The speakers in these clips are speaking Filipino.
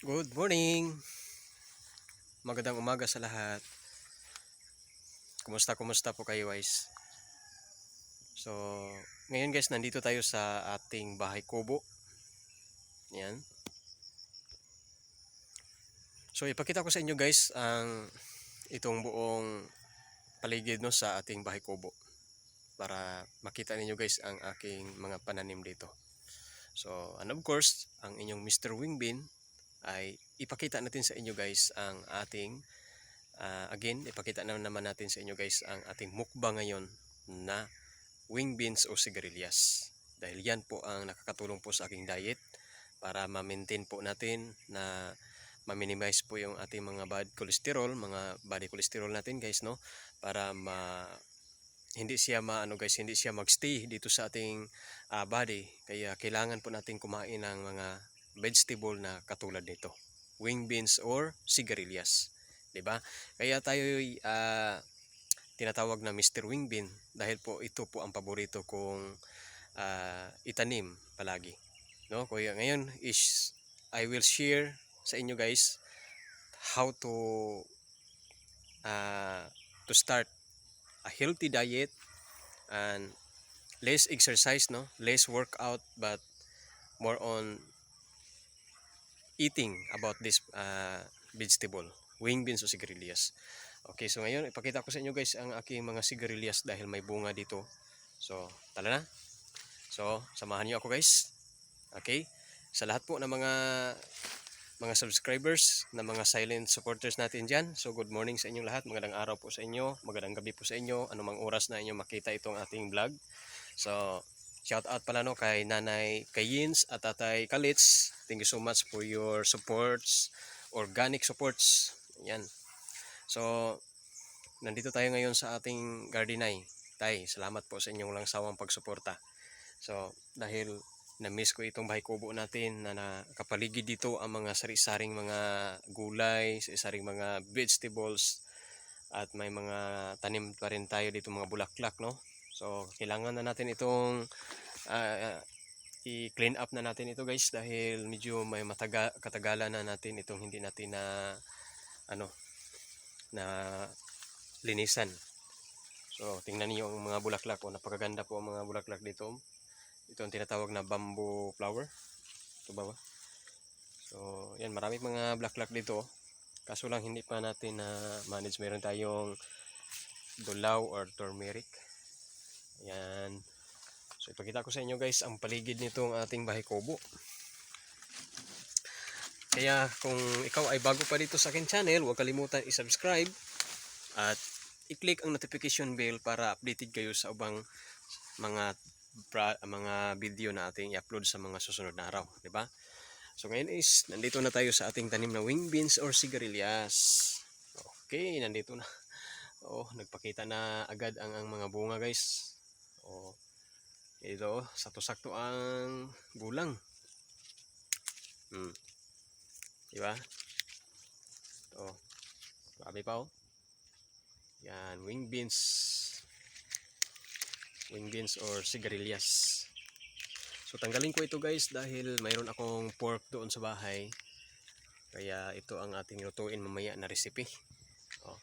Good morning! Magandang umaga sa lahat. Kumusta po kayo guys? So, ngayon guys, nandito tayo sa ating bahay kubo. Yan. So, ipakita ko sa inyo guys ang itong buong paligid no sa ating bahay kubo para makita ninyo guys ang aking mga pananim dito. So, and of course, ang inyong Mr. Wingbin ay ipakita natin sa inyo guys ang ating again, ipakita naman natin sa inyo guys ang ating mukbang ngayon na wing beans o sigarilyas. Dahil yan po ang nakakatulong po sa aking diet para ma-maintain po natin na ma-minimize po yung ating mga bad cholesterol, mga body cholesterol natin guys, no? Para hindi siya hindi siya magstay dito sa ating body. Kaya kailangan po natin kumain ng mga vegetable na katulad nito, wing beans or sigarilyas. 'Di ba? Kaya tayo tinatawag na Mr. Wingbin dahil po ito po ang paborito kong itanim palagi. No? Kaya ngayon is I will share sa inyo guys how to start a healthy diet and less exercise, no? Less workout but more on eating about this vegetable, wing beans o sigarilyas. Okay, so ngayon ipakita ko sa inyo guys ang aking mga sigarilyas dahil may bunga dito. So, tala na. So, samahan niyo ako guys. Okay? Sa lahat po ng mga subscribers, na mga silent supporters natin diyan. So, good morning sa inyong lahat. Magandang araw po sa inyo, magandang gabi po sa inyo, anumang oras na inyo makita itong ating vlog. So, shout out pala no kay Nanay Kayins at Tatay Kalits. Thank you so much for your supports, organic supports. Yan. So, nandito tayo ngayon sa ating gardenay. Tay, salamat po sa inyong lang sawang pagsuporta. So, dahil na-miss ko itong bahay kubo natin na nakapaligid dito ang mga sari-saring mga gulay, sari-saring mga vegetables at may mga tanim pa rin tayo dito mga bulaklak, no? So, kailangan na natin itong i-clean up na natin ito guys dahil medyo may katagalan na natin itong hindi natin na linisan. So, tingnan niyo ang mga bulaklak. Napakaganda po ang mga bulaklak dito. Ito ang tinatawag na bamboo flower. Ito ba? So, yan. Maraming mga bulaklak dito. Kaso lang hindi pa natin na manage. Meron tayong dulaw or turmeric. Yan. So, ipakita ko sa inyo guys ang paligid nitong ating bahay kubo. Kaya kung ikaw ay bago pa dito sa akin channel, huwag kalimutan i-subscribe at i-click ang notification bell para updated kayo sa ubang mga video na ating i-upload sa mga susunod na araw, di ba? So ngayon is nandito na tayo sa ating tanim na wing beans or sigarilyas. Okay, nandito na. Oh, nagpakita na agad ang mga bunga, guys. Oh. Ito, sakto-sakto ang gulang. Di ba? Oh. Grabe pa oh. Yan, wing beans or sigarilyas. So tanggalin ko ito guys dahil mayroon akong pork doon sa bahay. Kaya ito ang ating lutuin mamaya na recipe. Oh.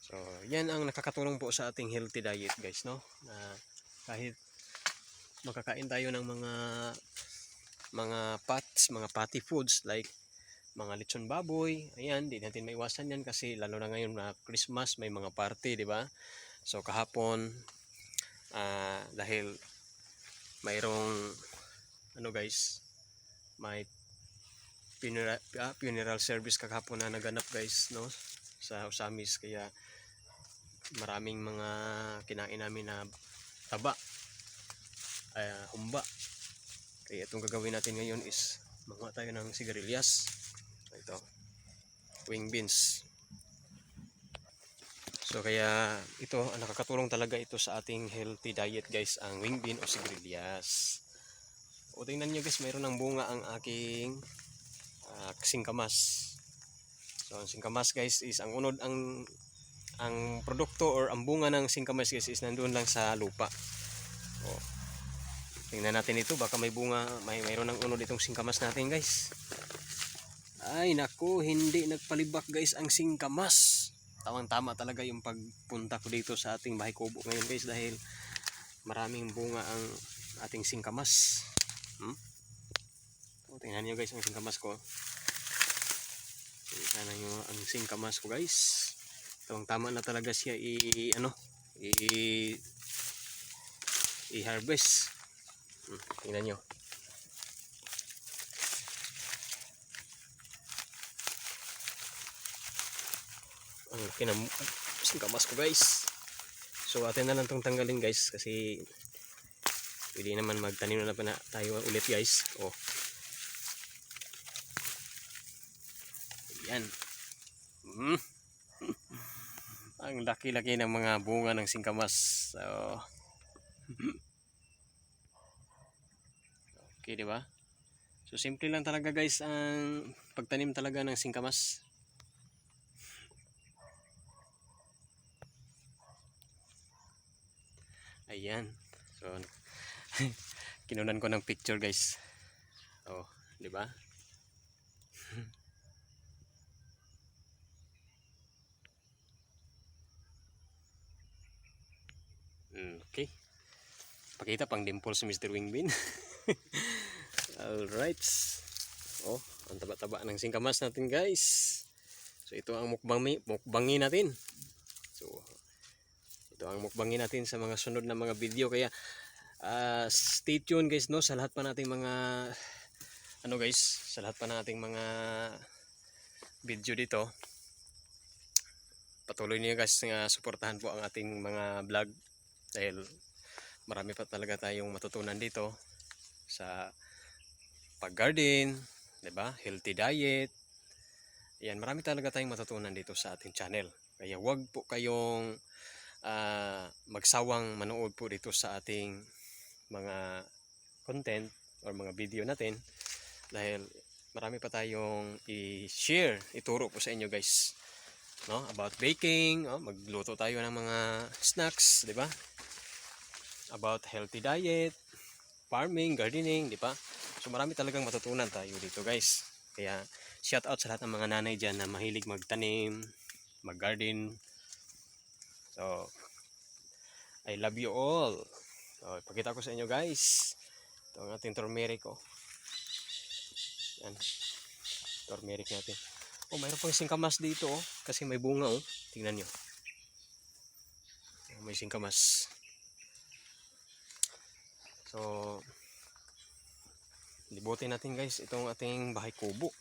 So yan ang nakakatulong po sa ating healthy diet guys, no? Kahit makakain tayo ng mga fatty foods like mga lechon baboy, ayan, di natin maiwasan yan kasi lalo na ngayon na Christmas, may mga party, di ba? So kahapon dahil mayroong guys, may funeral service kahapon na naganap guys, no, sa Usamis, kaya maraming mga kinain namin na taba, humba. Kaya itong gagawin natin ngayon is manguha tayo ng sigarilyas. Ito, wing beans. So kaya ito, nakakatulong talaga ito sa ating healthy diet guys, ang wing bean o sigarilyas. O tingnan nyo guys, mayroon ng bunga ang aking singkamas. So ang singkamas guys is ang unod, ang produkto or ang bunga ng singkamas guys is nandoon lang sa lupa. O, tingnan natin ito, baka may bunga, mayroon ng unod itong singkamas natin guys. Ay naku, hindi nagpalibak guys ang singkamas. Tamang-tama talaga yung pagpunta ko dito sa ating bahay kubo ngayon guys dahil maraming bunga ang ating singkamas. So, tingnan nyo guys ang singkamas ko. Tingnan nyo ang singkamas ko guys. Tamang-tama na talaga siya i-harvest. Tingnan nyo. Ang singkamas ko guys. So atin na lang itong tanggalin guys kasi pwede naman magtanim na tayo ulit guys. Oh. Yan. Ang laki-laki ng mga bunga ng singkamas. So okay, di ba? So simple lang talaga guys ang pagtanim talaga ng singkamas. Ayan. So kinunan ko ng picture guys. Oh, di ba? Okay. Pakita pang dimple si Mr. Wingbin. Alright. Oh, ang taba-taba ng singkamas natin guys. So ito ang mukbangin natin. So ito ang mukbangin natin sa mga sunod na mga video, kaya stay tuned guys no sa lahat pa nating mga sa lahat pa nating mga video dito. Patuloy niyo guys nga suportahan po ang ating mga vlog dahil marami pa talaga tayong matutunan dito sa pag-garden, 'di ba? Healthy diet. Yan, marami talaga tayong matutunan dito sa ating channel. Kaya wag po kayong magsawang manood po dito sa ating mga content or mga video natin dahil marami pa tayong i-share, ituro po sa inyo guys, no, about baking, magluto tayo ng mga snacks, di ba? About healthy diet, farming, gardening, di ba? So marami talagang matutunan tayo dito guys. Kaya shout out sa lahat ng mga nanay diyan na mahilig magtanim, mag-garden. So, I love you all. So, ipakita ko sa inyo guys. Ito ang ating turmeric oh. Yan. Turmeric natin. Oh, mayroon pang singkamas dito oh. Kasi may bunga oh. Tingnan nyo. May singkamas. So, libutin natin guys itong ating bahay kubo.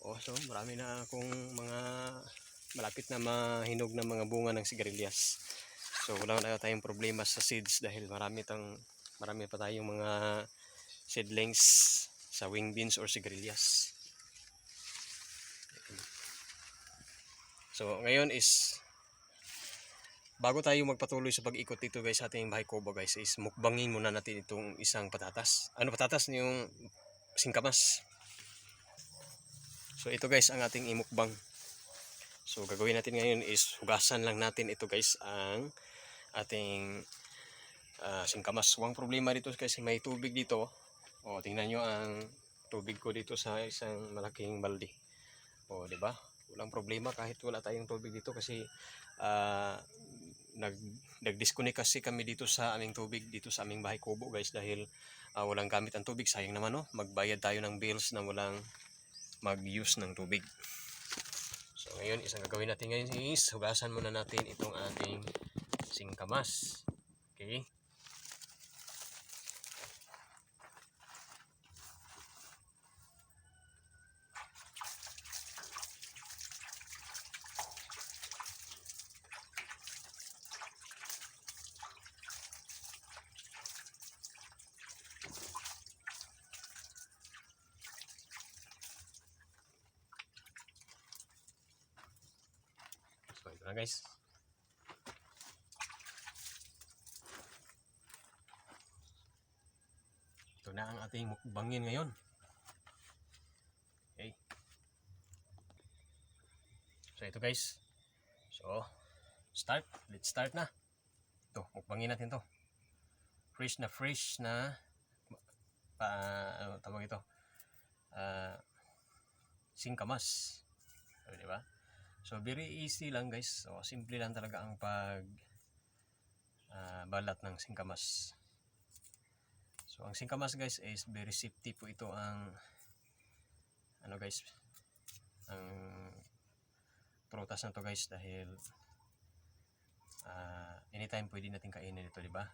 Oh, so marami na akong mga malapit na mahinog na mga bunga ng sigarilyas. So wala na tayong problema sa seeds dahil marami pa tayong mga seedlings sa wing beans or sigarilyas. So ngayon is bago tayo magpatuloy sa pag-ikot dito guys sa ating bahay kubo guys, is mukbangin muna natin itong isang patatas. Ano patatas? Yung singkamas. So ito guys ang ating imukbang. So gagawin natin ngayon is hugasan lang natin ito guys ang ating singkamas. Huwag problema dito kasi may tubig dito. O tingnan nyo ang tubig ko dito sa isang malaking balde. O di ba? Walang problema kahit wala tayong tubig dito kasi nag-disconnect kasi kami dito sa aming tubig dito sa aming bahay kubo guys dahil walang gamit ang tubig. Sayang naman no, magbayad tayo ng bills na walang mag-use ng tubig. So ngayon isang gagawin natin ngayon is hugasan muna natin itong ating singkamas. Okay? So ito na guys. Ito na ang ating mukbangin ngayon. Okay. So ito guys. So let's start na. Ito, mukbangin natin to. fresh na ano tawag ito, singkamas, di ba? So very easy lang guys, so simple lang talaga ang balat ng singkamas. So ang singkamas guys is very safety po ito, ang ano guys, ang prutas na to guys, dahil anytime pwede natin kainin ito, di ba?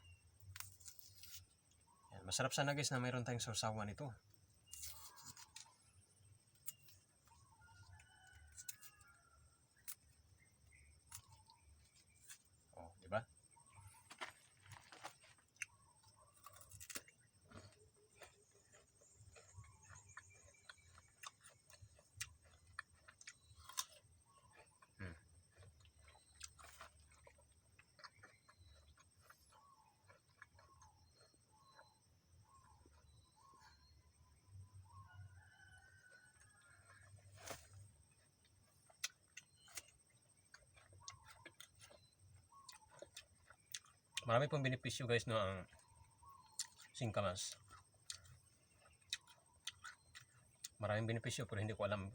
Yan, masarap sana guys na mayroon tayong sausawan ito. Oh, di ba? Marami pong benepisyo guys no ang singkamas. Maraming benepisyo pero hindi ko alam.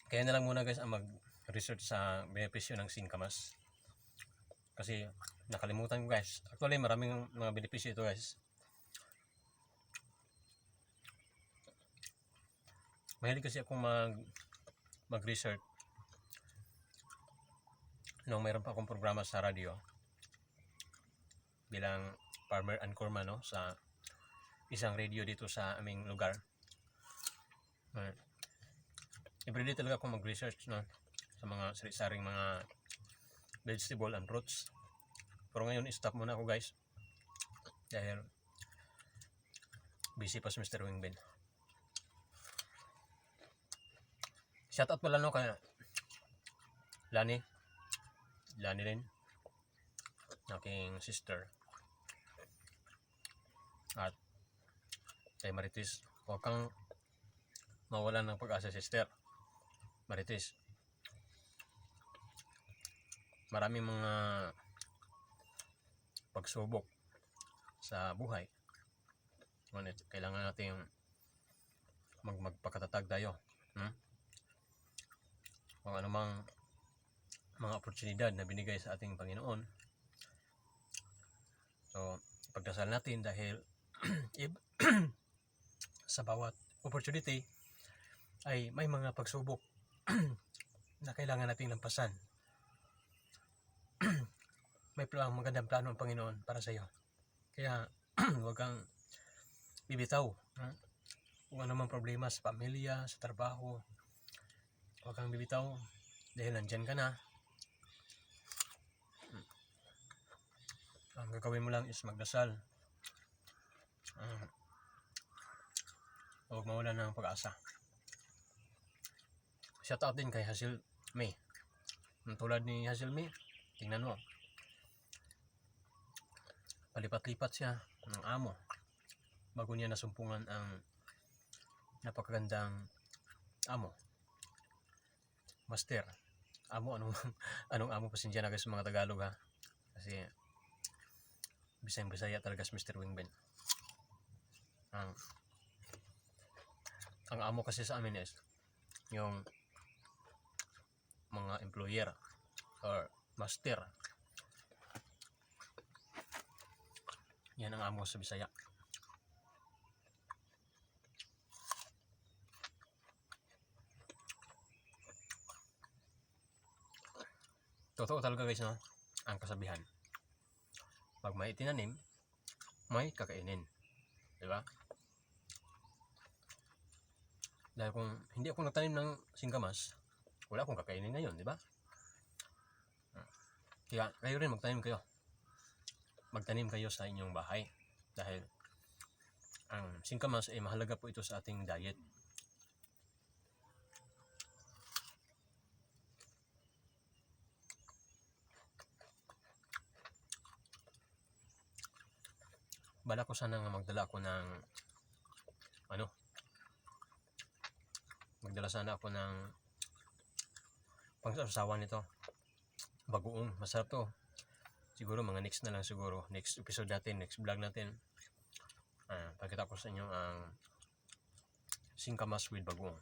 Kaya na lang muna guys ang mag-research sa benepisyo ng singkamas. Kasi nakalimutan ko guys. Actually maraming mga benepisyo ito guys. Mahilig kasi akong mag-research nung mayroon pa akong programa sa radio bilang farmer and corpsman no, sa isang radio dito sa aming lugar. Everyday talaga akong mag-research no, sa mga sari-saring mga vegetable and fruits. Pero ngayon stop muna ako guys dahil busy pa si Mr. Wingbin. Shoutout pala no kay Lani rin, aking sister, at kay Marites. Huwag kang mawalan ng pag-asa sister Marites. Maraming mga pagsubok sa buhay, ngunit kailangan natin magpakatatag tayo. Kung anumang mga oportunidad na binigay sa ating Panginoon, so pagdasal natin dahil sa bawat opportunity ay may mga pagsubok na kailangan nating lampasan. May magandang plano ang Panginoon para sa iyo. Kaya huwag kang bibitaw. Kung anumang problema sa pamilya, sa trabaho, huwag kang bibitaw dahil nandyan ka na. Ang gagawin mo lang is magdasal. Huwag mawala ng pag-asa. Shoutout din kay Hazel May. Tulad ni Hazel May, tingnan mo. Palipat-lipat siya ng amo bago niya nasumpungan ang napakagandang amo. Master. Amo, anong amo, pasensya na guys sa mga Tagalog ha. Kasi Bisaya talaga si Mr. Wingbin. Ang amo kasi sa amin is yung mga employer or master. Yan ang amo sa Bisaya. Totoo talaga guys no, ang kasabihan. Pag may tinanim, may kakainin. Diba? Dahil kung hindi ako nagtanim ng singkamas, wala akong kakainin ngayon, diba? Kaya kayo rin magtanim kayo. Magtanim kayo sa inyong bahay. Dahil ang singkamas ay mahalaga po ito sa ating diet. Bala ko sana nga magdala ako ng magdala sana ako ng pangsasawan nito, bagoong. Masarap to siguro mga next na lang siguro, next episode natin, next vlog natin, pakita ko sa inyo ang singkamas with bagoong.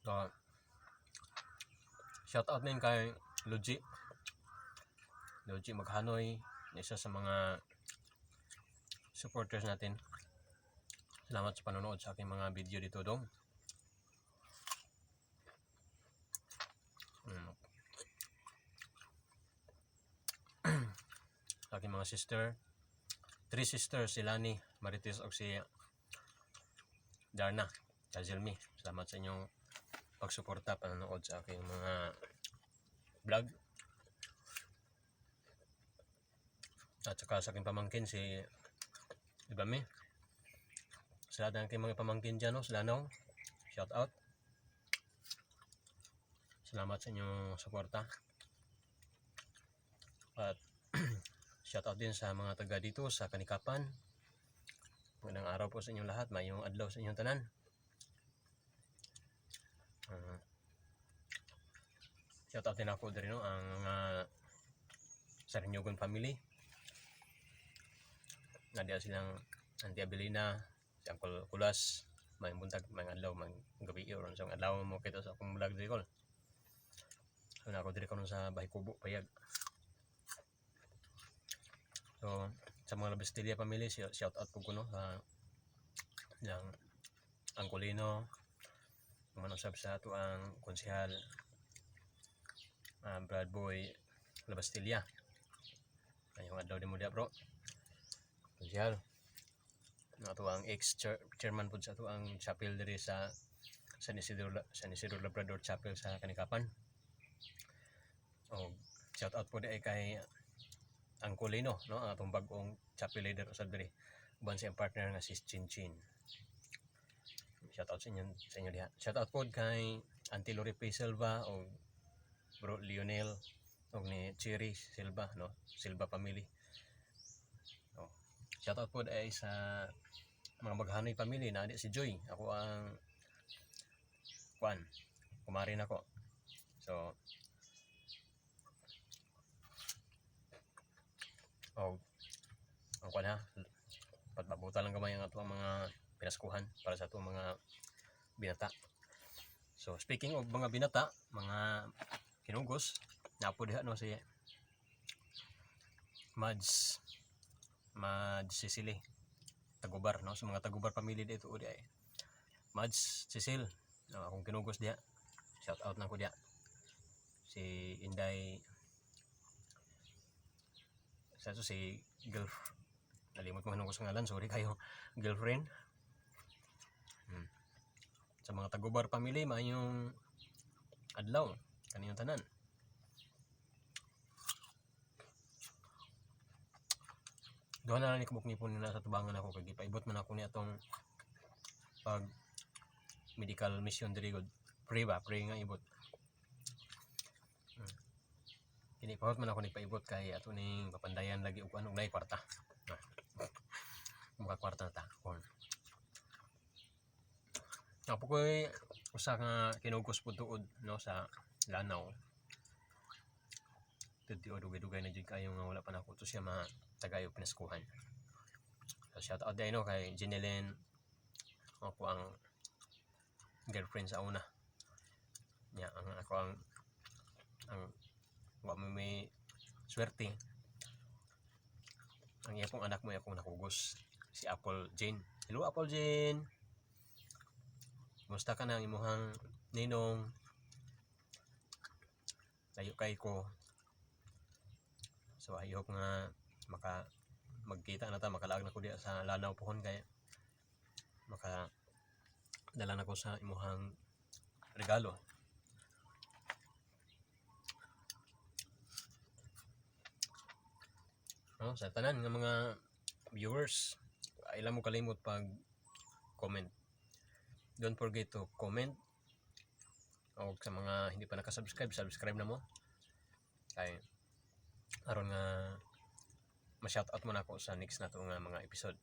So, shout out din kay Logi Maghanoy, isa sa mga supporters natin. Salamat sa panonood sa aking mga video dito dong. Sa aking mga sister, 3 sisters, si Lani, Marites o si Darna, Kazilmi. Salamat sa inyong pagsuporta, panonood sa aking mga vlog. At saka sa aking pamangkin si Ibami. Sa lahat ng aking mga pamangkin dyan, sila no, shout out. Salamat sa inyong suporta. At shout out din sa mga taga dito sa Kanikapan. Magandang araw po sa inyong lahat, mayong adlaw sa inyong tanan. Shout out din ako din ang mga Sarinyogon family. Nadiya silang Auntie Abelina, si Uncle Kulas, may buntag, may adlaw, may gabi or sa adlaw mo kita sa akong vlog diri ko. So na ako diri karon sa Bahay Kubo, Payag. So sa mga Labesteria family, shout out po ko no sa yang Angkolino, manusab sa ato ang konsehal Brad Boy Labesteria. Ayong adlaw din mo dia bro. Konsehal. Ato ang ex-chairman po sa ato ang chapel diri sa San Isidro Labrador Chapel sa Kanikapan. Shout out po di kay Angkolino, no, ang atong bag-ong chapel leader usab diri. Uban siyang partner nga si Chinchin. Shout out sa inyo diha. Shout out po kay Auntie Lori P. Silva o Bro Lionel o ni Cherry Silva, no, Silva family. Shout out po ay sa mga Maghanoy family na si Joy. Ako ang kumarin ako. So ang kuan ha, patbabuta lang gamay ang ato mga pinaskuhan para sa ato mga binata. So speaking of mga binata, mga kinugos, napo diha no si Mads Cecily Tagubar, no, sa mga Tagubar family dito udi ay Mads Cecil, no, akong kinugos diha. Shout out na ko diha. Si Inday si nalimot mo anong ngalan, sorry kayo, girlfriend. Sa mga Tagubar family, mayong adlaw kaniyong tanan. Doon na lang ni kumuknipon na sa tubangan ako kay gipaibot man ako ni atong pag medical mission diri god. Pre nga ibot. Kini pahot man ako ni paibot kay ato ning papandayan lagi og anong lay kwarta. Mga kwarta ta. Apo ko'y usa nga kinugos po tuod, no, sa Lanao. Tudyo dugay-dugay na jud kayo nga wala pa nako to siya matagayo pinaskuhan. So shout out day no kay Jeneline, ako ang girlfriend sa una. Ya, ako ang wa may swerte. Ang iya pong anak mo ay akong nakugos, si Apple Jane. Hello Apple Jane. Musta ka na ang imuhang ninong? Layo kay ko. So I hope nga magkita na ta, makalaag na ko diya sa Lanao pohon kay dala na ko sa imuhang regalo. No, sa tanan nga mga viewers, ilang mo kalimot pag comment. Don't forget to comment. O sa mga hindi pa nakasubscribe, subscribe na mo. Kay aron nga ma-shoutout mo na ako sa next na to nga mga episode.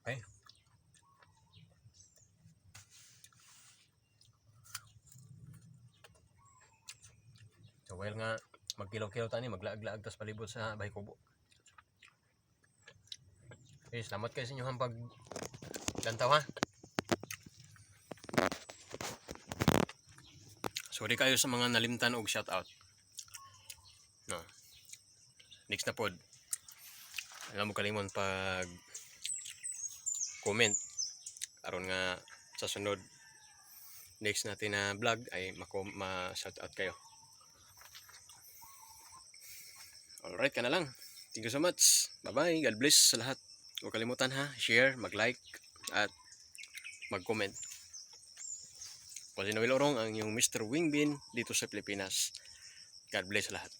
Okay? So while nga magkilaw-kilaw tani, maglaag-laag tas palibot sa bahay kubo. Okay, salamat kayo sa inyong pag lantaw ha. Sorry kayo sa mga nalimtan og shoutout. No. Next na pod. Alam mo kalimon pag comment aron nga sa sunod next natin na vlog ay ma-shoutout kayo. Alright ka na lang. Thank you so much. Bye-bye. God bless sa lahat. Huwag kalimutan ha. Share, mag-like, at mag-comment. Kung sino Will Orong ang yung Mr. Wingbin dito sa Pilipinas. God bless sa lahat.